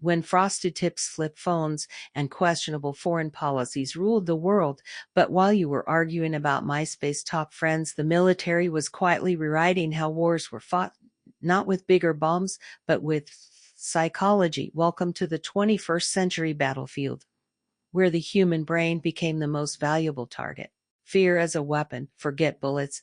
when frosted tips, flip phones, and questionable foreign policies ruled the world. But while you were arguing about MySpace top friends, the military was quietly rewriting how wars were fought, not with bigger bombs, but with psychology. Welcome to the 21st century battlefield, where the human brain became the most valuable target. Fear as a weapon. Forget bullets.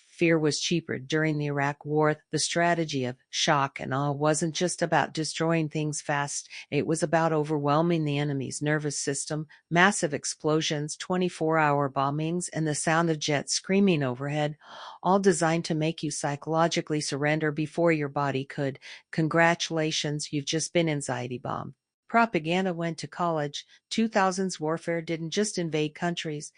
Fear was cheaper. During the Iraq War, the strategy of shock and awe wasn't just about destroying things fast. It was about overwhelming the enemy's nervous system. Massive explosions, 24-hour bombings, and the sound of jets screaming overhead, all designed to make you psychologically surrender before your body could. Congratulations, you've just been anxiety bombed. Propaganda went to college. 2000s warfare didn't just invade countries,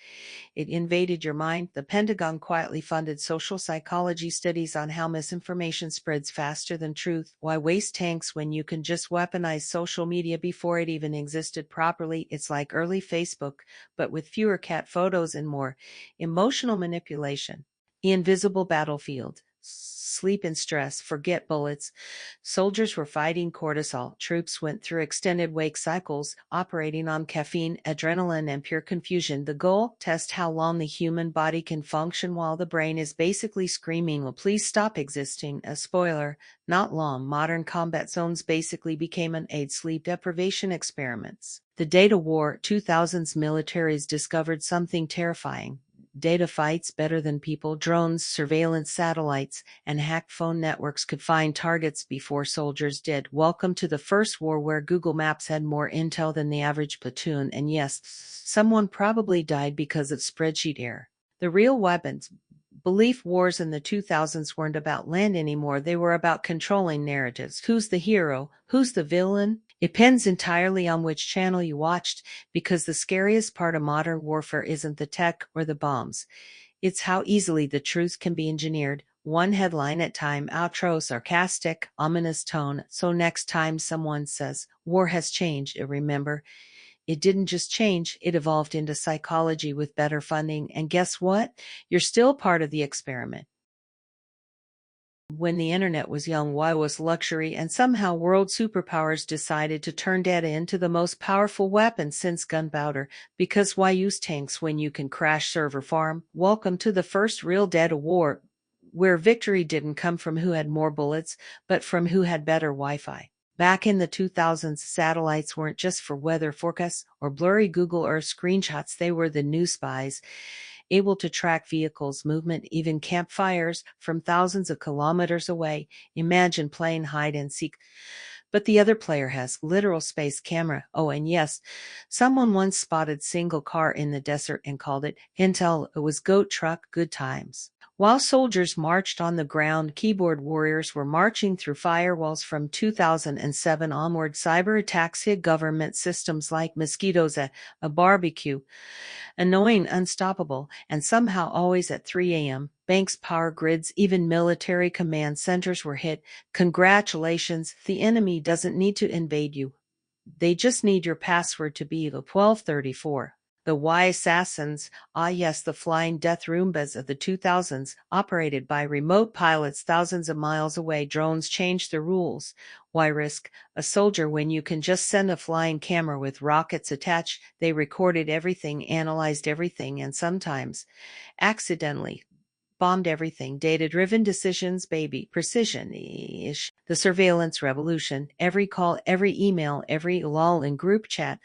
it invaded your mind. The Pentagon quietly funded social psychology studies on how misinformation spreads faster than truth. Why waste tanks when you can just weaponize social media before it even existed properly? It's like early Facebook, but with fewer cat photos and more emotional manipulation. The invisible battlefield. Sleep and stress. Forget bullets. Soldiers were fighting cortisol. Troops went through extended wake cycles, operating on caffeine, adrenaline, and pure confusion. The goal? Test how long the human body can function while the brain is basically screaming, "Well, please stop existing." A spoiler, not long. Modern combat zones basically became an aid sleep deprivation experiments. The data war. 2000s militaries discovered something terrifying. Data fights better than people. Drones, surveillance satellites, and hacked phone networks could find targets before soldiers did. Welcome to the first war where Google Maps had more intel than the average platoon, and yes, someone probably died because of spreadsheet error. The real weapons. Belief wars in the 2000s weren't about land anymore. They were about controlling narratives. Who's the hero? Who's the villain? It depends entirely on which channel you watched, because the scariest part of modern warfare isn't the tech or the bombs. It's how easily the truth can be engineered. One headline at a time. Outro, sarcastic, ominous tone. So next time someone says, "War has changed," remember, it didn't just change, it evolved into psychology with better funding. And guess what? You're still part of the experiment. When the internet was young, why was luxury? And somehow world superpowers decided to turn data into the most powerful weapon since gunpowder. Because why use tanks when you can crash server farm? Welcome to the first real data war, where victory didn't come from who had more bullets, but from who had better Wi-Fi. Back in the 2000s, satellites weren't just for weather forecasts or blurry Google Earth screenshots. They were the new spies, able to track vehicles' movement, even campfires, from thousands of kilometers away. Imagine playing hide and seek. But the other player has literal space camera. Oh, and yes, someone once spotted single car in the desert and called it Intel. It was goat truck. Good times. While soldiers marched on the ground, keyboard warriors were marching through firewalls. From 2007 onward. Cyber attacks hit government systems like mosquitoes at a barbecue. Annoying, unstoppable, and somehow always at 3 a.m. Banks, power grids, even military command centers were hit. Congratulations, the enemy doesn't need to invade you. They just need your password to be the 1234. The Y assassins, ah yes, the flying death Roombas of the 2000s, operated by remote pilots thousands of miles away. Drones changed the rules. Why risk a soldier when you can just send a flying camera with rockets attached? They recorded everything, analyzed everything, and sometimes, accidentally, bombed everything. Data-driven decisions, baby. Precision-ish. The surveillance revolution. Every call, every email, every lol in group chat.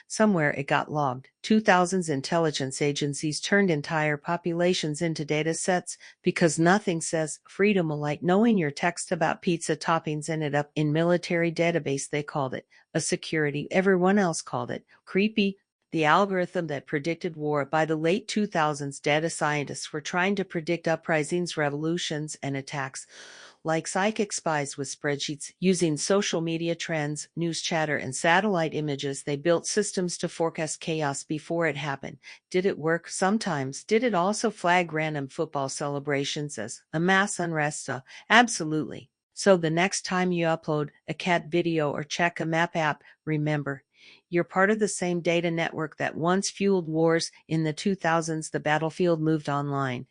Somewhere it got logged. 2000s intelligence agencies turned entire populations into data sets because nothing says freedom like knowing your text about pizza toppings ended up in military database. They called it a security. Everyone else called it creepy. The algorithm that predicted war. By the late 2000s, data scientists were trying to predict uprisings, revolutions, and attacks. Like psychic spies with spreadsheets, using social media trends, news chatter, and satellite images, they built systems to forecast chaos before it happened. Did it work? Sometimes. Did it also flag random football celebrations as a mass unrest? Absolutely. So the next time you upload a cat video or check a map app, remember, you're part of the same data network that once fueled wars. In the 2000s, the battlefield moved online,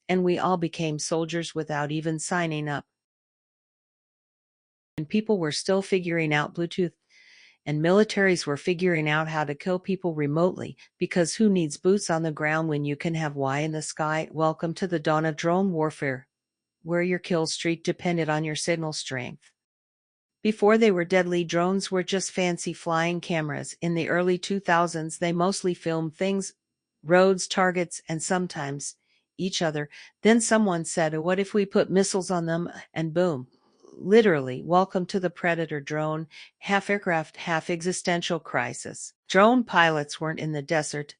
and we all became soldiers without even signing up. And people were still figuring out Bluetooth. and militaries were figuring out how to kill people remotely, because who needs boots on the ground when you can have Y in the sky? Welcome to the dawn of drone warfare, where your kill streak depended on your signal strength. Before they were deadly, drones were just fancy flying cameras. In the early 2000s, they mostly filmed things, roads, targets, and sometimes each other. Then someone said, what if we put missiles on them? And boom. Literally, welcome to the Predator drone, half aircraft, half existential crisis. Drone pilots weren't in the desert.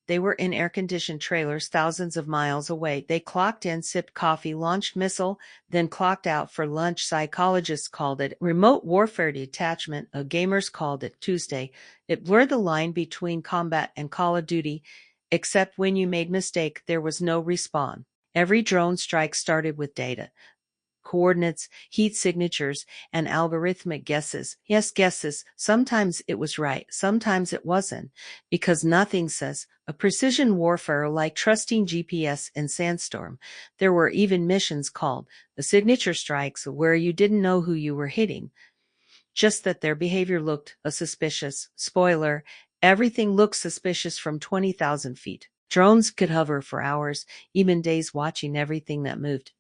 They were in air-conditioned trailers thousands of miles away. They clocked in, sipped coffee, launched missile, then clocked out for lunch. Psychologists called it remote warfare detachment. Gamers called it Tuesday. It blurred the line between combat and Call of Duty, except when you made mistake, there was no respawn. Every drone strike started with data. Coordinates, heat signatures, and algorithmic guesses. Yes, guesses. Sometimes it was right, sometimes it wasn't, because nothing says a precision warfare like trusting GPS in Sandstorm. There were even missions called the signature strikes where you didn't know who you were hitting, just that their behavior looked suspicious. Spoiler, everything looked suspicious from 20,000 feet. Drones could hover for hours, even days, watching everything that moved.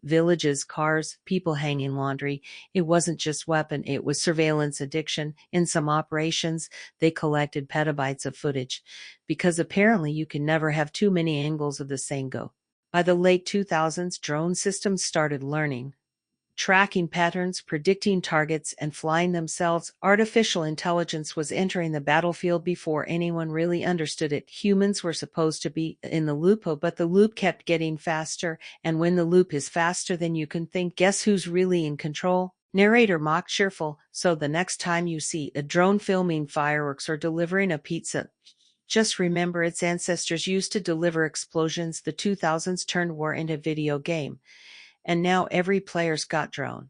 Villages, cars, people hanging laundry. It wasn't just weapon, it was surveillance addiction. In some operations, they collected petabytes of footage, because apparently you can never have too many angles of the same go. By the late 2000s, drone systems started learning, tracking patterns, predicting targets, and flying themselves. Artificial intelligence was entering the battlefield before anyone really understood it. Humans were supposed to be in the loop, but the loop kept getting faster, and when the loop is faster than you can think, guess who's really in control? Narrator mock cheerful. So the next time you see a drone filming fireworks or delivering a pizza, just remember its ancestors used to deliver explosions. The 2000s turned war into video game, and now every player's got drone.